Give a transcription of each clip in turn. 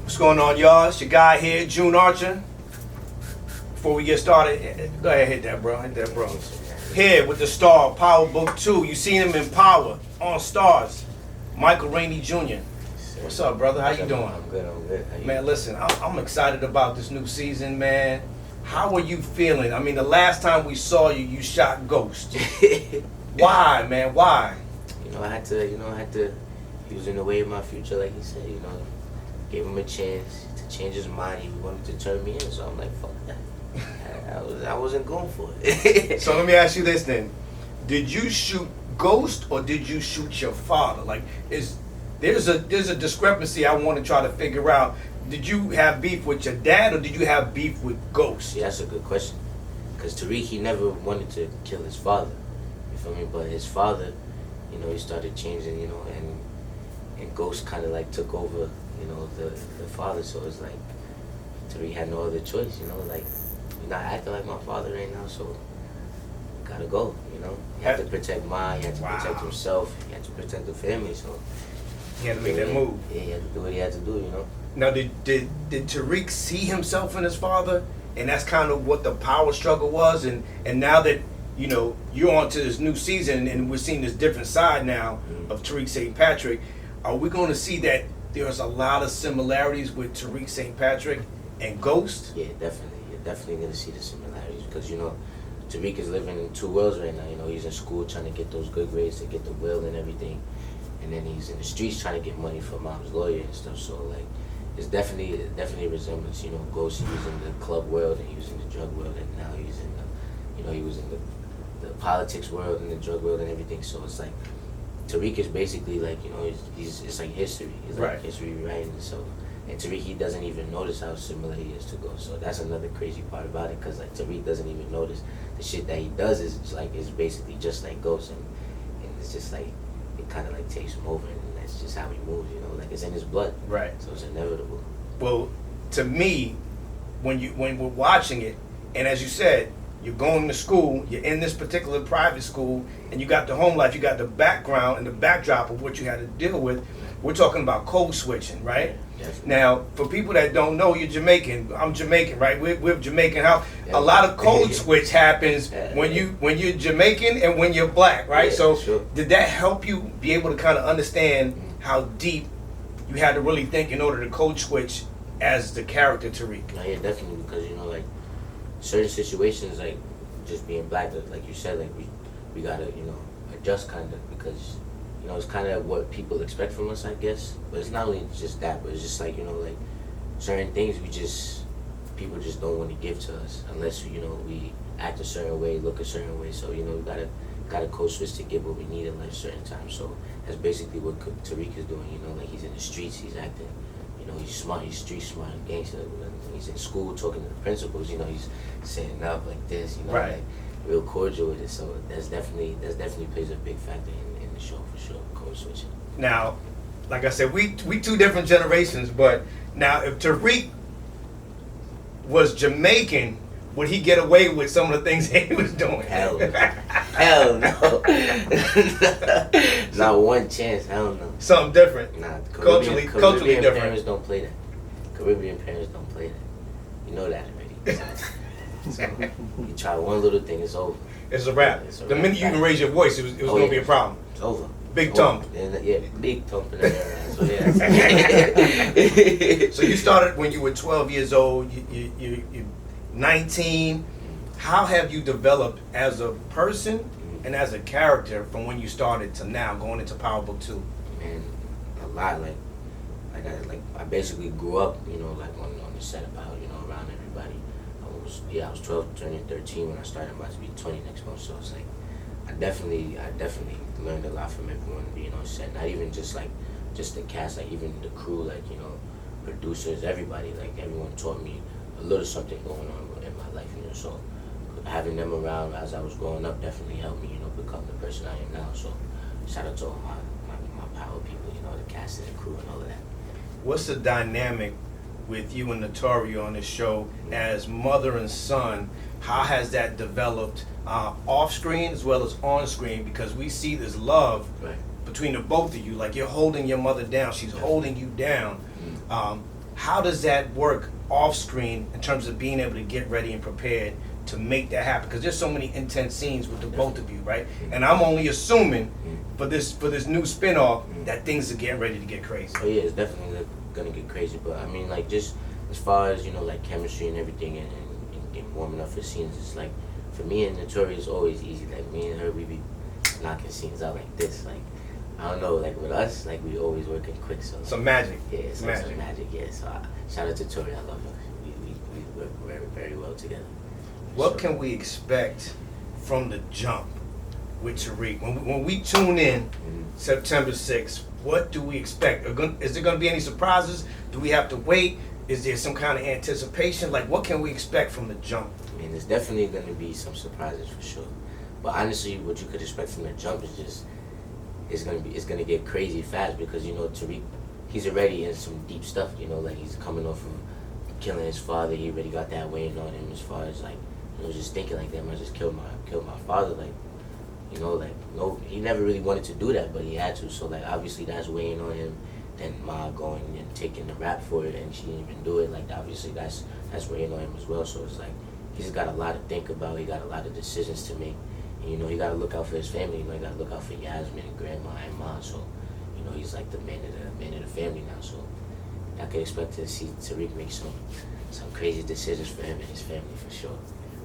What's going on, y'all? It's your guy here, June Archer. Before we get started, go ahead, hit that, bro. Hit that, bro. Here with the star, Power Book 2. You seen him in Power on Stars. Michael Rainey Jr. What's up, brother? How you doing? I'm good. How you Man, listen, I'm excited about this new season, man. How are you feeling? I mean, the last time we saw you, you shot Ghost. Why, man? Why? I had to, he was in the way of my future, like he said, gave him a chance to change his mind. He wanted to turn me in, so I'm like, fuck that. I wasn't going for it. So let me ask you this then. Did you shoot Ghost or did you shoot your father? Like, there's a discrepancy I want to try to figure out. Did you have beef with your dad or did you have beef with Ghost? Yeah, that's a good question. Because Tariq, he never wanted to kill his father. You feel me? But his father, he started changing, and Ghost kind of like took over, the father. So it's like Tariq had no other choice, like, you're not acting like my father right now, so gotta go, He had to protect mine, he had to protect himself, he had to protect the family, so he had to make that move. Yeah, he had to do what he had to do, Now, did Tariq see himself in his father, and that's kind of what the power struggle was, and now that you're on to this new season, and we're seeing this different side now of Tariq St. Patrick, are we going to see that there's a lot of similarities with Tariq St. Patrick and Ghost? Yeah, definitely. You're definitely going to see the similarities because, Tariq is living in two worlds right now. He's in school trying to get those good grades to get the will and everything. And then he's in the streets trying to get money for mom's lawyer and stuff. So, like, it's definitely a resemblance. Ghost, he was in the club world and he was in the drug world. And now he's in the, he was in the politics world and the drug world and everything. So it's like, Tariq is basically like, it's like history. He's like history rewriting itself. And Tariq, he doesn't even notice how similar he is to Ghost. So that's another crazy part about it, because like Tariq doesn't even notice the shit that he does is basically just like Ghost, and it's just like it kind of like takes him over, and that's just how he moves. Like it's in his blood. Right. So it's inevitable. Well, to me, when we're watching it, and as you said, you're going to school, you're in this particular private school, and you got the home life, you got the background and the backdrop of what you had to deal with. We're talking about code switching, right? Yes. Now, for people that don't know, you're Jamaican. I'm Jamaican, right? We're Jamaican. How a lot of code switch happens when you're Jamaican and when you're black, right? Yeah, so, sure. Did that help you be able to kind of understand how deep you had to really think in order to code switch as the character Tariq? Yeah, definitely, because like certain situations, like just being black, like you said, like we gotta adjust kind of, because it's kind of what people expect from us, I guess. But it's not only just that, but it's just like like certain things people just don't want to give to us unless we act a certain way, look a certain way. So we gotta code switch to get what we need in life certain times. So that's basically what Tariq is doing. Like he's in the streets, he's acting. He's smart, he's street smart, gangster. When he's in school talking to the principals, he's setting up like this, right. like real cordial with it. So that's definitely plays a big factor in the show for sure, code switching. Now, like I said, we two different generations, but now if Tariq was Jamaican, would he get away with some of the things he was doing? Hell no. Hell no. Not one chance, hell no. Something different. Nah, culturally different. Parents don't play that. Caribbean parents don't play that. You know that already. So you try one little thing, it's over. It's a wrap. The minute you can raise your voice, it was going to be a problem. It's over. Big thump. Yeah, big thump in the air. So you started when you were 12 years old. You're 19. How have you developed as a person and as a character from when you started to now, going into Power Book 2? Man, a lot. I basically grew up, like on the set about, around everybody. I was 12, turning 13 when I started. I'm about to be 20 next month. So it's like, I definitely learned a lot from everyone being on set. Not even just the cast, like even the crew, like, producers, everybody. Like everyone taught me a little something going on in my life, So having them around as I was growing up definitely helped me, become the person I am now. So shout out to all my power people, the cast and the crew and all of that. What's the dynamic with you and Notori on this show as mother and son? How has that developed off screen as well as on screen? Because we see this love between the both of you. Like you're holding your mother down, she's holding you down. How does that work off screen in terms of being able to get ready and prepared to make that happen? Because there's so many intense scenes with the both of you, right? And I'm only assuming for this new spinoff that things are getting ready to get crazy. Oh yeah, it's definitely gonna get crazy. But I mean, like, just as far as, you know, like chemistry and everything, and warming up for scenes, it's like, for me and Notori, it's always easy. Like, me and her, we be knocking scenes out like this. Like, I don't know, like with us, like, we always working quick. So like, Some magic. Yeah, it's like some magic. Yeah. So shout out to Tori, I love her. We work very, very well together. What can we expect from the jump with Tariq? When we tune in September 6th, what do we expect? Is there going to be any surprises? Do we have to wait? Is there some kind of anticipation? Like, what can we expect from the jump? I mean, there's definitely going to be some surprises for sure. But honestly, what you could expect from the jump is just, it's gonna get crazy fast, because, you know, Tariq, he's already in some deep stuff. You know, like, he's coming off of killing his father. He already got that weighing on him, as far as, like, you know, just thinking like, damn, I just killed my father. Like, you know, like, no, he never really wanted to do that, but he had to. So, like, obviously that's weighing on him. Then Ma going and taking the rap for it, and she didn't even do it. Like, obviously that's weighing on him as well. So it's like, he's got a lot to think about. He got a lot of decisions to make. And, you know, he got to look out for his family. You know, he got to look out for Yasmin and Grandma and Ma. So, you know, he's like the man of the family now. So I could expect to see Tariq make some crazy decisions for him and his family, for sure.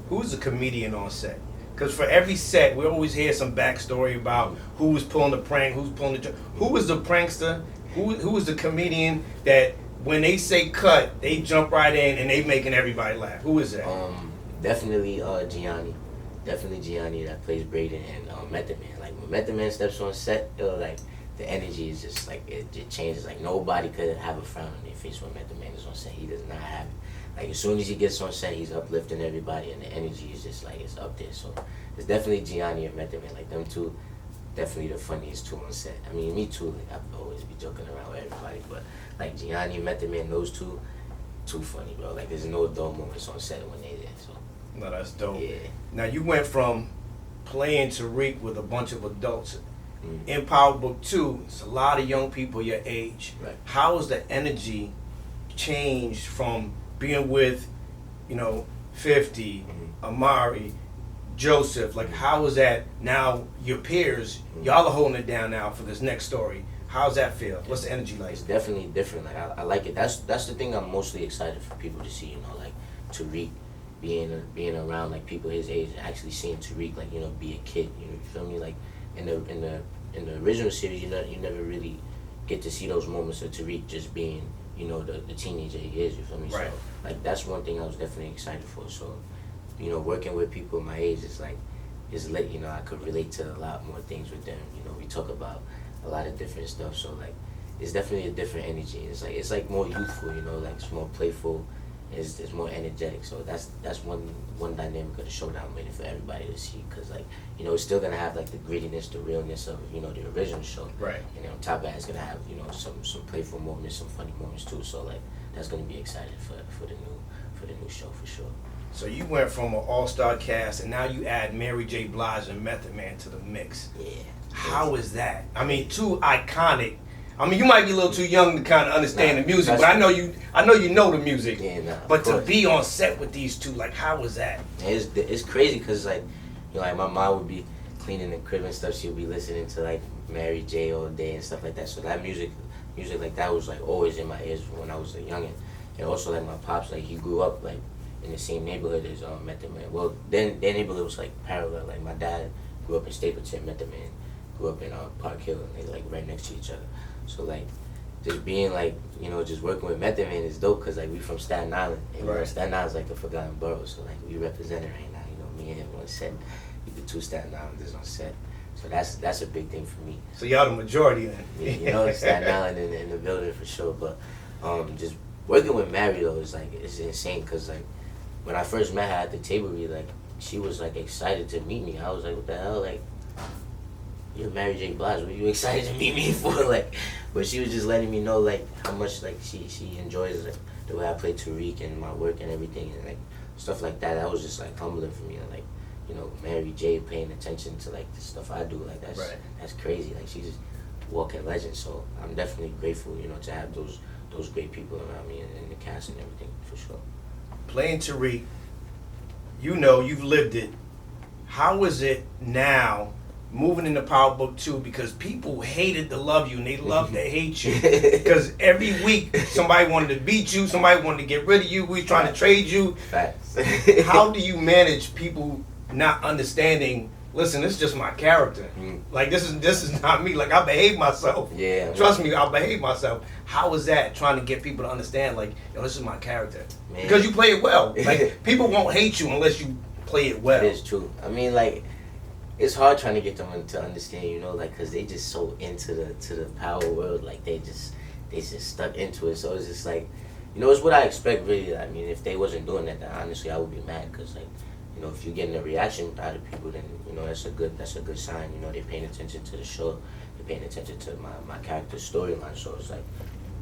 Who's the comedian on set? Because for every set, we always hear some backstory about who was pulling the prank, who's pulling the joke. Who was the prankster? Who was the comedian that when they say cut, they jump right in and they making everybody laugh? Who is that? Definitely Gianni. Definitely Gianni, that plays Braden, and Method Man. Like, when Method Man steps on set, like, the energy is just like, it changes. Like, nobody could have a frown on their face when Method Man is on set. He does not have it. Like, as soon as he gets on set, he's uplifting everybody, and the energy is just like, it's up there. So it's definitely Gianni and Method Man. Like, them two, definitely the funniest two on set. I mean, me too. Like, I always be joking around with everybody, but like, Gianni and Method Man, those two, too funny, bro. Like, there's no dull moments on set when they're there. So No, that's dope. yeah. Now, you went from playing Tariq with a bunch of adults. In Power Book 2, it's a lot of young people your age. Right. How has the energy changed from being with, you know, 50, Amari, Joseph? Like, how is that now? Your peers, y'all are holding it down now for this next story. How's that feel? What's the energy like? It's definitely different. Like, I like it. That's the thing I'm mostly excited for people to see. You know, like, Tariq being around, like, people his age, and actually seeing Tariq, like, you know, be a kid. You know, you feel me? Like, in the original series, you never really get to see those moments of Tariq just being, you know, the teenager he is. You feel me? Right. So, like, that's one thing I was definitely excited for. So, you know, working with people my age is like, it's lit. You know, I could relate to a lot more things with them. You know, we talk about a lot of different stuff. So, like, it's definitely a different energy. It's like more youthful. You know, like, it's more playful. It's more energetic. So that's one dynamic of the show that I'm waiting for everybody to see. Cause, like, you know, it's still gonna have, like, the grittiness, the realness of, you know, the original show. Right. And then on top of that, it's gonna have, you know, some playful moments, some funny moments too. So, like, that's gonna be exciting for the new show, for sure. So you went from an all-star cast, and now you add Mary J. Blige and Method Man to the mix. Yeah. How is that? I mean, two iconic. I mean, you might be a little too young to kind of understand the music, but I know you know the music. Yeah, nah, but to be on set with these two, like, how was that? It's crazy, cause, like, you know, like, my mom would be cleaning the crib and stuff. She would be listening to, like, Mary J. all day and stuff like that. So that music like that was, like, always in my ears when I was a youngin'. And also, like, my pops, like, he grew up, like, in the same neighborhood as Method Man. Well, then their neighborhood was, like, parallel. Like, my dad grew up in Stapleton, Method Man grew up in Park Hill, and they, like, right next to each other. So, like, just being, like, you know, just working with Method Man is dope, because, like, we from Staten Island. And, you know, Staten Island's like the forgotten borough. So, like, we represent it right now. You know, me and him on set. We the two Staten Islanders on set. So that's a big thing for me. So y'all the majority then. Yeah, you know, Staten Island in the building for sure. But just working with Mary, though, is, like, it's insane, because, like, when I first met her at the table read, like, she was, like, excited to meet me. I was like, what the hell? Like, you're Mary J. Blige. What are you excited to meet me for? Like, but she was just letting me know, like, how much, like, she enjoys, like, the way I play Tariq and my work and everything, and, like, stuff like that. That was just, like, humbling for me. And, like, you know, Mary J. paying attention to, like, the stuff I do. Like, that's crazy. Like, she's a walking legend. So I'm definitely grateful, you know, to have those those great people around me and the cast and everything for sure. Playing Tariq, you know, you've lived it. How is it now moving into Power Book 2? Because people hated to love you and they love to hate you. Because every week somebody wanted to beat you, somebody wanted to get rid of you, we trying to trade you. Facts. How do you manage people not understanding, listen, this is just my character. Like this is not me. Like I behave myself. Yeah. Trust me, I'll behave myself. How is that trying to get people to understand, like, yo, this is my character? Man. Because you play it well. Like people won't hate you unless you play it well. That is true. I mean, like, it's hard trying to get them to understand, you know, like, cause they just so into the power world, like they just stuck into it. So it's just like, you know, it's what I expect really. I mean, if they wasn't doing that, then honestly I would be mad, cause like, you know, if you're getting a reaction out of people, then you know that's a good sign. You know, they're paying attention to the show, they're paying attention to my character's storyline. So it's like,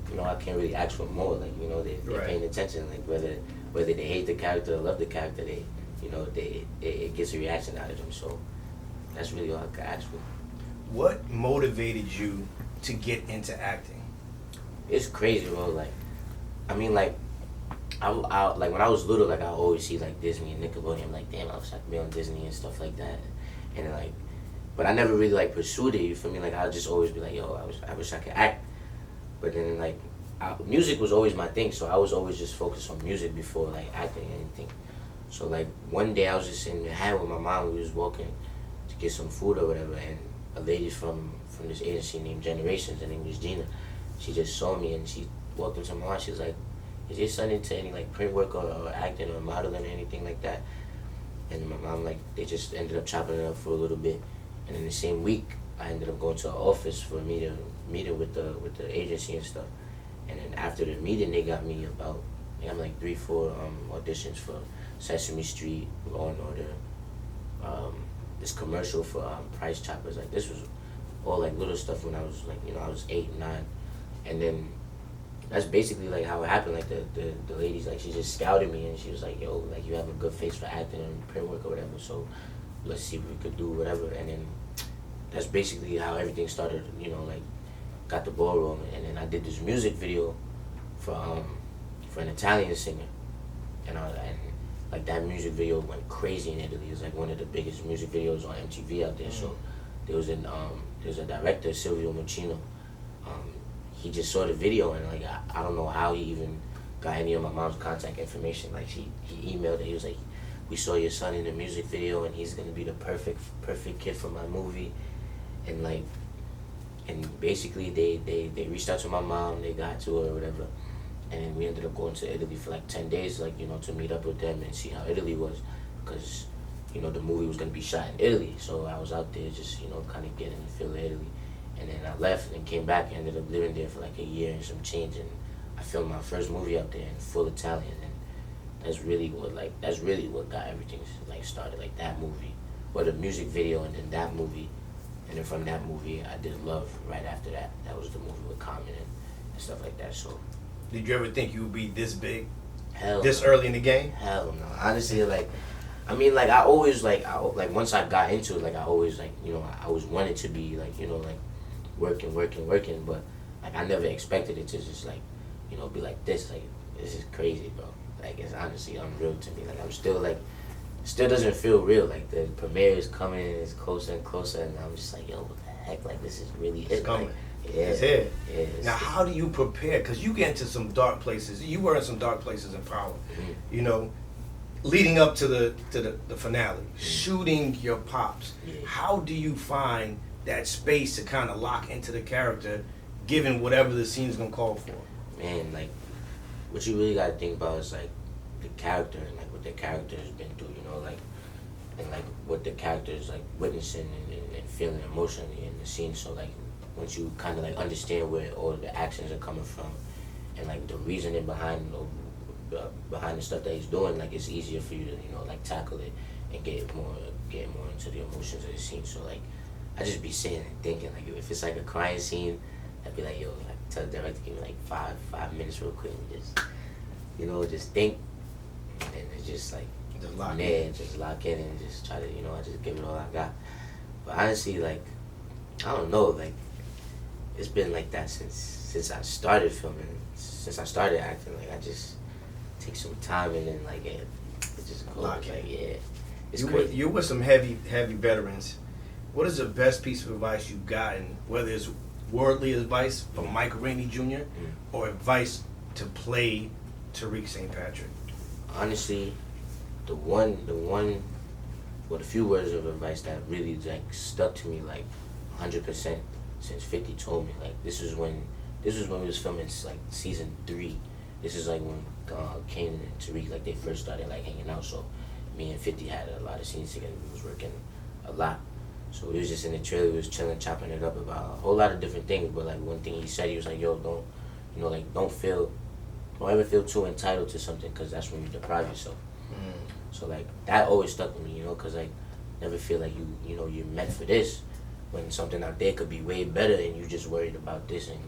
you know, I can't really ask for more. Like, you know, they're paying attention. Like whether they hate the character or love the character, you know, it gets a reaction out of them. So that's really all I could ask for. What motivated you to get into acting? It's crazy, bro. Like, I mean, like, I like when I was little, like I always see like Disney and Nickelodeon. I'm like, damn, I wish I could be on Disney and stuff like that. And like, but I never really like pursued it. You feel me? Like I'd just always be like, yo, I wish I could act. But then like, music was always my thing, so I was always just focused on music before like acting or anything. So like one day I was just in the hat with my mom. We was walking to get some food or whatever, and a lady from this agency named Generations, her name was Gina. She just saw me and she walked into my mom. She was like, "Is your son into any like print work or acting or modeling or anything like that?" And my mom, like, they just ended up chopping it up for a little bit. And in the same week, I ended up going to an office for a meeting with the agency and stuff. And then after the meeting, they got me about, I got like 3-4 auditions for Sesame Street, Law and Order, this commercial for Price Choppers. Like, this was all like little stuff when I was like, you know, I was 8, 9. And then that's basically like how it happened. Like the ladies, like, she just scouted me and she was like, yo, like, you have a good face for acting and print work or whatever, so let's see if we could do whatever. And then that's basically how everything started, you know, like, got the ball rolling. And then I did this music video for an Italian singer, and like that music video went crazy in Italy. It was like one of the biggest music videos on MTV out there. So there's a director, Silvio Muccino. He just saw the video, and like I don't know how he even got any of my mom's contact information. Like he emailed it. He was like, "We saw your son in the music video, and he's gonna be the perfect kid for my movie." And like, and basically they reached out to my mom. They got to her or whatever, and then we ended up going to Italy for like 10 days, like, you know, to meet up with them and see how Italy was, because, you know, the movie was gonna be shot in Italy. So I was out there just, you know, kind of getting the feel of Italy. And then I left and came back and ended up living there for like a year and some change, and I filmed my first movie out there in full Italian, and that's really what got everything like started, like that movie, or the music video, and then that movie, and then from that movie I did Love right after that. That was the movie with Common and stuff like that. So did you ever think you would be this big, hell this no. Early in the game? Hell no. Honestly, like, I mean, like, I always like once I got into it, like, I always, like, you know, I always wanted to be, like, you know, like, working, but like I never expected it to just, like, you know, be like this. Like, this is crazy, bro. Like, it's honestly unreal to me. Like, I'm still like, still doesn't feel real. Like, the premiere is coming, it's closer and closer, and I'm just like, yo, what the heck? Like, this is really It's coming. Like, yeah, It's here. Yeah, Now, how do you prepare? Because you get into some dark places. You were in some dark places in Power. You know, leading up to the finale, shooting your pops. Yeah. How do you find that space to kind of lock into the character, given whatever the scene's gonna call for? Man, like, what you really gotta think about is like the character and like what the character has been through, you know, like, and like what the character is like witnessing and feeling emotionally in the scene. So like, once you kind of like understand where all the actions are coming from, and like the reasoning behind the stuff that he's doing, like, it's easier for you to, you know, like, tackle it and get more into the emotions of the scene. So like, I just be sitting and thinking, like, if it's like a crying scene, I'd be like, yo, like, tell the director, give me like five minutes real quick, and just, you know, just think, and then it's just like, Just lock in. Just lock in and just try to, you know, I just give it all I got. But honestly, like, I don't know, like, it's been like that since since I started filming, since I started acting, like I just take some time and then like it just goes. Lock in. Like yeah, it's You crazy. you're with some heavy veterans. What is the best piece of advice you've gotten, whether it's worldly advice from Michael Rainey Jr. or advice to play Tariq St. Patrick? Honestly, the few words of advice that really like stuck to me like 100% since 50 told me, like this was when we was filming like season 3. This is like when Kane and Tariq, like they first started like hanging out. So me and 50 had a lot of scenes together. We was working a lot. So we was just in the trailer, we was chilling, chopping it up about a whole lot of different things. But like one thing he said, he was like, yo, don't ever feel too entitled to something, because that's when you deprive yourself. So like that always stuck with me, because like never feel like you're meant for this when something out there could be way better and you just worried about this and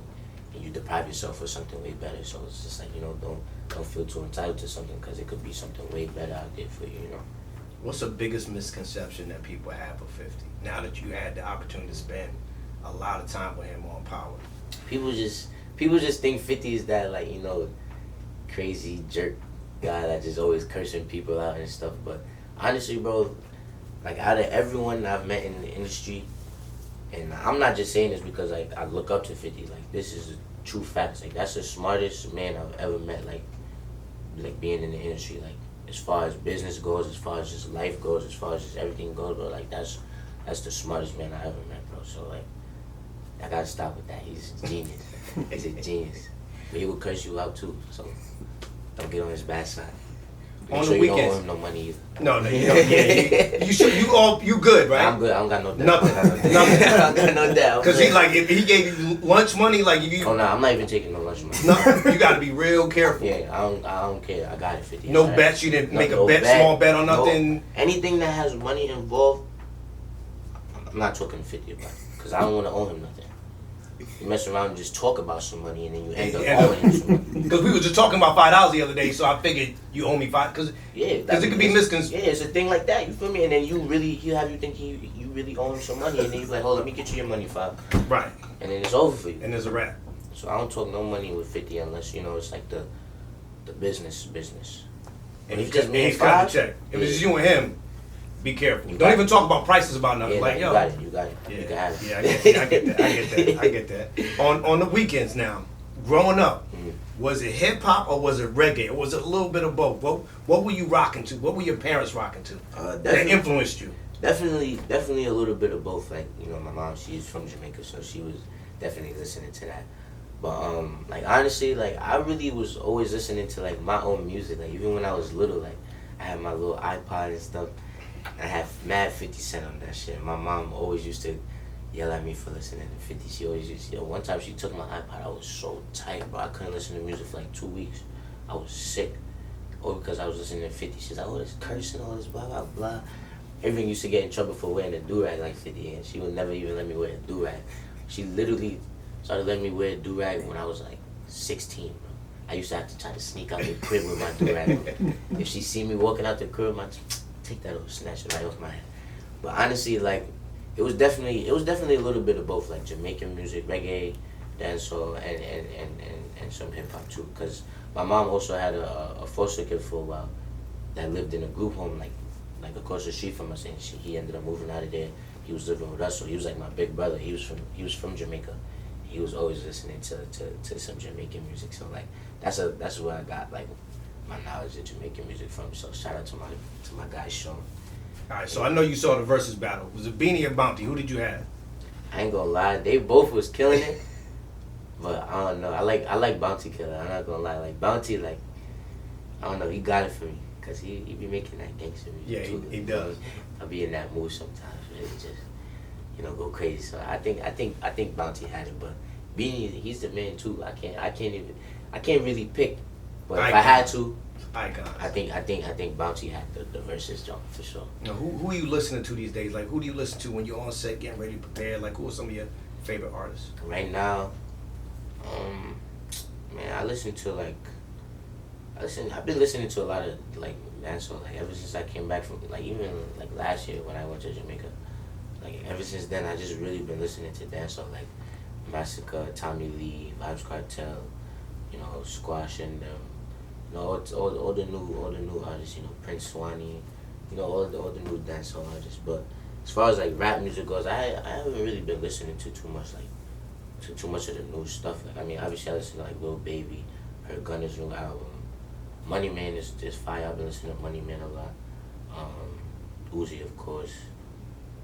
you deprive yourself for something way better. So it's just like, don't feel too entitled to something, because it could be something way better out there for you. What's the biggest misconception that people have of 50 now that you had the opportunity to spend a lot of time with him on Power? People just think 50 is that like crazy jerk guy that just always cursing people out and stuff. But honestly, bro, like out of everyone I've met in the industry, and I'm not just saying this because like I look up to 50. Like this is true facts. Like that's the smartest man I've ever met. Like being in the industry, like as far as business goes, as far as just life goes, as far as just everything goes, bro. Like that's the smartest man I ever met, bro. So like I gotta stop with that. He's a genius. He's a genius. But he will curse you out too. So don't get on his bad side. On sure the you weekends. don't owe him no money either. No, you don't. Yeah, you good, right? I'm good. I don't got no debt. Nothing. I don't got no debt. Because he like if he gave you lunch money, like if you. Oh no, I'm not even taking no lunch money. No, you got to be real careful. Yeah, I don't care. I got it 50. No bets. You didn't make a bet, small bet on nothing. No, anything that has money involved, I'm not talking 50 about it, because I don't want to owe him nothing. You mess around and just talk about some money and then you end up owing him some money. Because we were just talking about $5 the other day, so I figured you owe me $5. Because it could be misconstrued. Yeah, it's a thing like that. You feel me? And then you think you really owe him some money, and then you're like, oh, let me get you your money, $5. Right. And then it's over for you. And there's a wrap. So I don't talk no money with 50 unless it's like the business. And if he just me and cut the $5, check. If it's just you and him, be careful. You Don't got even talk about prices about nothing. yeah, like, you yo. got it. Yeah, You can have it. yeah, I get that. On the weekends now, growing up, was it hip hop or was it reggae or was it a little bit of both? What were you rocking to? What were your parents rocking to that influenced you? Definitely a little bit of both. Like my mom, she's from Jamaica, so she was definitely listening to that. But like honestly, like I really was always listening to like my own music. Like even when I was little, like I had my little iPod and stuff. I had mad 50 Cent on that shit. My mom always used to yell at me for listening to 50. She always used to, one time she took my iPod, I was so tight, bro. I couldn't listen to music for like 2 weeks. I was sick. All because I was listening to 50. She's like, oh, this cursing, all this blah, blah, blah. Everything used to get in trouble for wearing a do-rag like 50, and she would never even let me wear a do-rag. She literally started letting me wear a do-rag when I was like 16, bro. I used to have to try to sneak out the crib with my do-rag. If she see me walking out the crib, take that over, snatch it right off my head. But honestly, like it was definitely a little bit of both, like Jamaican music, reggae, dancehall, and some hip hop too. Cause my mom also had a foster kid for a while that lived in a group home like across the street from us, and he ended up moving out of there. He was living with us, so he was like my big brother. He was from Jamaica. He was always listening to some Jamaican music. So like that's where I got like my knowledge of Jamaican music from. So shout out to my guy Sean. All right, so I know you saw the versus battle. Was it Beanie or Bounty? Who did you have? I ain't gonna lie, they both was killing it, but I don't know. I like Bounty Killer. I'm not gonna lie, like Bounty, like I don't know, he got it for me, cause he be making that gangster music Yeah, too. he does. I be in that mood sometimes, really just go crazy. So I think Bounty had it, but Beanie, he's the man too. I can't really pick, but if I had to. Icons. I think Bounty had the versus jump for sure. Now, who are you listening to these days? Like, who do you listen to when you're on set, getting ready to prepare? Like, who are some of your favorite artists? Right now, man, I've been listening to a lot of like dancehall, like ever since I came back from like even like last year when I went to Jamaica. Like ever since then, I just really been listening to dancehall. Like Massacre, Tommy Lee, Vibes Cartel, you know, Squash and them. You know, all the new artists, you know, Prince Swanee, you know, all the new dancehall artists. But as far as like rap music goes, I haven't really been listening to too much of the new stuff. Like, I mean, obviously I listen to like Lil Baby, heard Gunna's new album. Money Man is fire. I've been listening to Money Man a lot. Uzi, of course.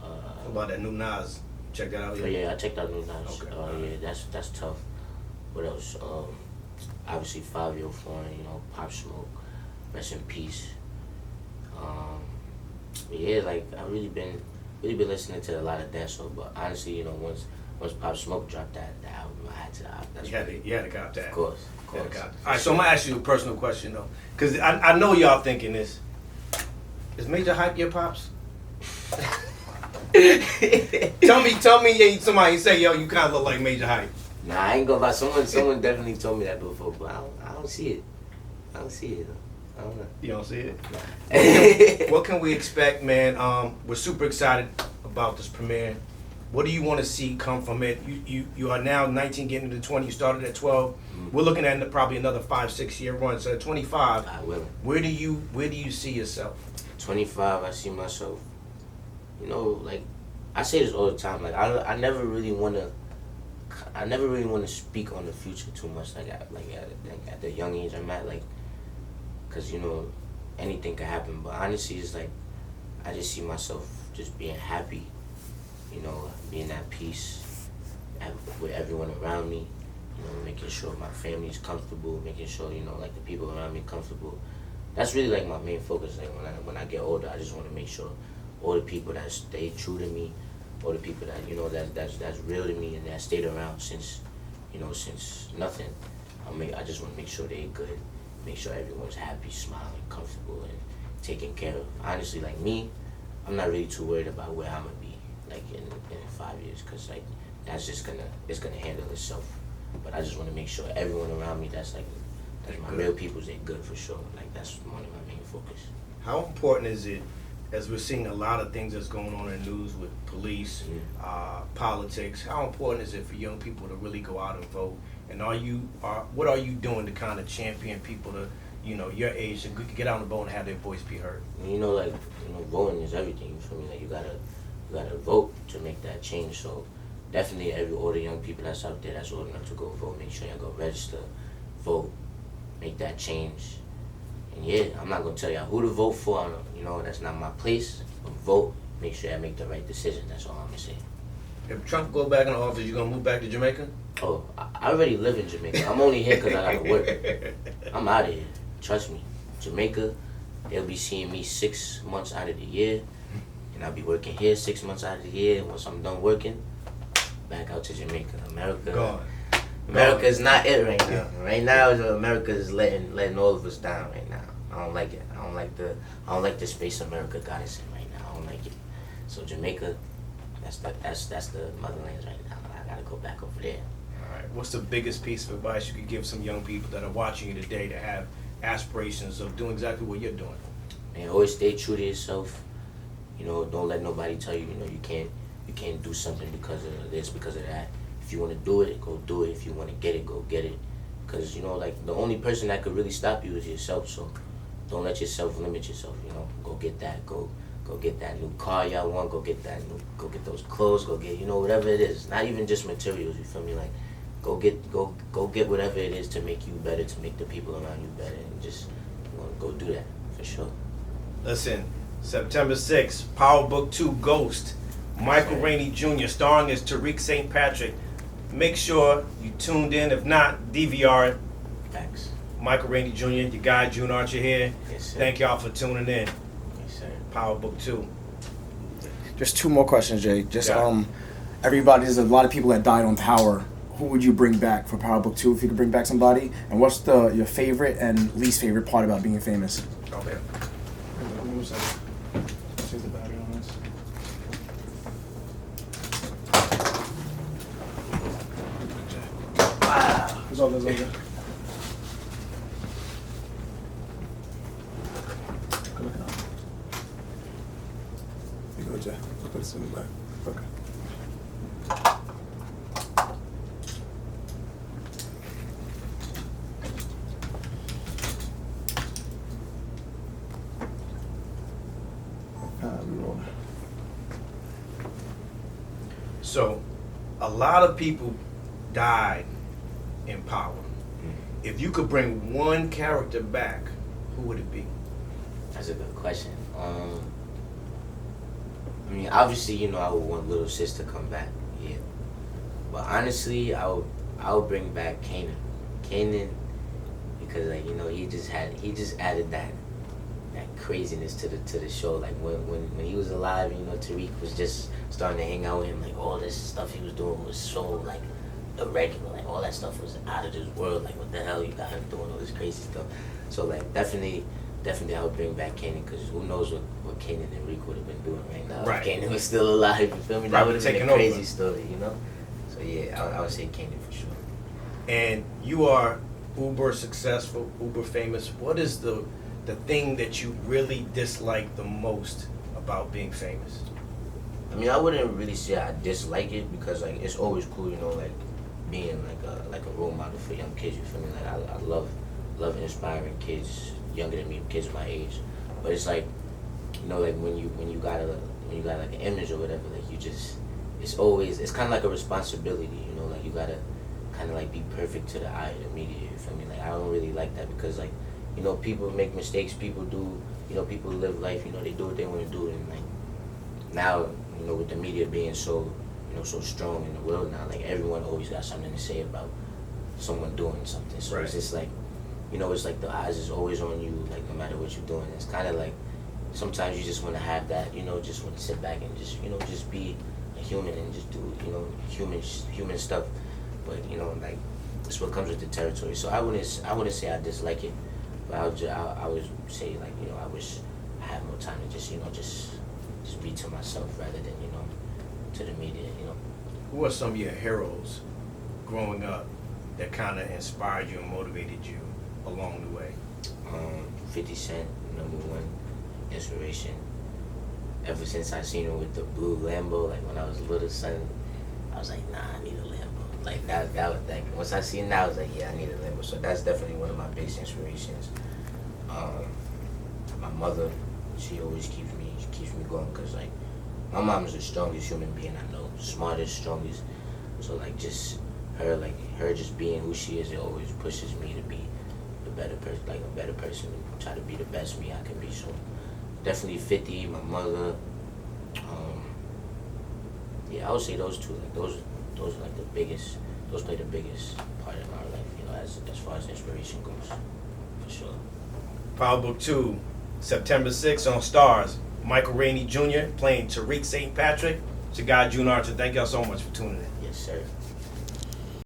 How about that new Nas? Check that out. Oh yeah, I checked out new Nas. Okay. Yeah, that's tough. What else? Obviously 5-Year Foreign, you know, Pop Smoke, rest in peace. But yeah, like I really been listening to a lot of dancehall. But honestly, you know, once Pop Smoke dropped that album, I had to. You had to cop that. Of course. All right, so I'm gonna ask you a personal question though, because I know y'all thinking this. Is Major Hype your pops? tell me, somebody say, yo, you kind of look like Major Hype. Nah, I ain't gonna lie. Someone definitely told me that before, but I don't see it. I don't see it. I don't know. You don't see it? What can we expect, man? We're super excited about this premiere. What do you want to see come from it? You are now 19, getting into 20. You started at 12. Mm-hmm. We're looking at probably another 5-6 year run. So at 25, I will. Where do you see yourself? 25, I see myself. You know, like I say this all the time. Like I never really want to speak on the future too much. Like at the young age I'm at, like, cause you know anything can happen. But honestly, it's like I just see myself just being happy. You know, being at peace with everyone around me. You know, making sure my family is comfortable. Making sure, you know, like the people around me comfortable. That's really like my main focus. Like when I get older, I just want to make sure all the people that stay true to me, all the people that, you know, that's real to me and that stayed around since nothing. I just want to make sure they're good. Make sure everyone's happy, smiling, comfortable, and taken care of. Honestly, like me, I'm not really too worried about where I'm gonna be. Like in 5 years, because like that's just it's gonna handle itself. But I just want to make sure everyone around me that's my real people, they're good for sure. Like that's one of my main focus. How important is it, as we're seeing a lot of things that's going on in the news with police, politics? How important is it for young people to really go out and vote? And what are you doing to kind of champion people to, you know, your age to get out and vote and have their voice be heard? You know, like, you know, voting is everything. You feel me? Like you gotta vote to make that change. So definitely all the young people that's out there that's old enough to go vote, make sure you go register, vote, make that change. And yeah, I'm not gonna tell y'all who to vote for. You know, that's not my place. But vote, make sure I make the right decision. That's all I'm gonna say. If Trump go back in the office, you gonna move back to Jamaica? Oh, I already live in Jamaica. I'm only here because I gotta work. I'm out of here. Trust me. Jamaica, they'll be seeing me 6 months out of the year. And I'll be working here 6 months out of the year. And once I'm done working, back out to Jamaica. America is not it right now. Right now, America is letting all of us down right now. I don't like it. I don't like the space America got us in right now. I don't like it. So Jamaica, that's the motherland right now. I gotta go back over there. All right. What's the biggest piece of advice you could give some young people that are watching you today to have aspirations of doing exactly what you're doing? Man, always stay true to yourself. You know, don't let nobody tell you, you know, you can't do something because of this, because of that. If you want to do it, go do it. If you want to get it, go get it. Because, you know, like, the only person that could really stop you is yourself. So don't let yourself limit yourself, you know. Go get that. Go get that new car y'all want. Go get those clothes. Go get, you know, whatever it is. Not even just materials, you feel me? Like, go get whatever it is to make you better, to make the people around you better. And just, you know, go do that, for sure. Listen, September 6th, Power Book 2, Ghost. Michael Rainey Jr. starring as Tariq St. Patrick. Make sure you tuned in. If not, DVR it. Thanks. Michael Rainey Jr., your guy, June Archer here. Yes, sir. Thank y'all for tuning in. Yes, sir. Power Book 2. Just 2 more questions, Jay. There's a lot of people that died on Tower. Who would you bring back for Power Book 2 if you could bring back somebody? And what's your favorite and least favorite part about being famous? Okay. Change the battery on this. Wow. It's all good. You go, Jay. Put this in the back. Okay. So, a lot of people died in Power. If you could bring one character back, who would it be? That's a good question. I mean, obviously, you know, I would want Little Sis to come back, yeah. But honestly, I would bring back Kanan. Kanan, because like, you know, he just added that craziness to the show. Like when he was alive, you know, Tariq was just starting to hang out with him. Like all this stuff he was doing was so like irregular. Like all that stuff was out of this world. Like what the hell you got him doing all this crazy stuff? So like definitely I would bring back Kanan, because who knows what Kanan and Rick would have been doing right now. Right. If Kanan was still alive, you feel me? That would have been a Taking crazy over. story, you know? So yeah, I would say Kanan for sure. And you are uber successful, uber famous. What is the thing that you really dislike the most about being famous? I mean, I wouldn't really say I dislike it, because like it's always cool, you know, like being like a role model for young kids. You feel me? Like I love inspiring kids younger than me, kids my age. But it's like, you know, like when you got like an image or whatever, like it's kind of like a responsibility, you know, like you gotta kind of like be perfect to the eye of the media. You feel me? Like I don't really like that, because like, you know, people make mistakes, people do, you know, people live life, you know, they do what they want to do, and like now, you know, with the media being so, you know, so strong in the world now, like everyone always got something to say about someone doing something. So Right. It's just like, you know, it's like the eyes is always on you, like no matter what you're doing. It's kind of like sometimes you just want to have that, you know, just want to sit back and just, you know, just be a human and just do, you know, human stuff. But you know, like it's what comes with the territory. So I wouldn't say I dislike it, but I would say, like, you know, I wish I had more time to just, you know, just be to myself rather than, you know, to the media, you know. Who are some of your heroes growing up that kind of inspired you and motivated you along the way? 50 Cent, number one inspiration. Ever since I seen him with the blue Lambo, like when I was a little son, I was like, nah, I need a Lambo. Like that was like, once I seen that, I was like, yeah, I need a Lambo. So that's definitely one of my biggest inspirations. My mother, she always keeps me going, because like my mom is the strongest human being I know, smartest, strongest. So like just her just being who she is, it always pushes me to be a better person, and try to be the best me I can be. So definitely 50, my mother. Yeah, I would say those two. Like those are like the biggest. Those play the biggest part in my life. You know, as far as inspiration goes, for sure. Power Book 2, September 6th on Stars. Michael Rainey Jr. playing Tariq St. Patrick. It's your guy, June Archer. Thank y'all so much for tuning in. Yes, sir.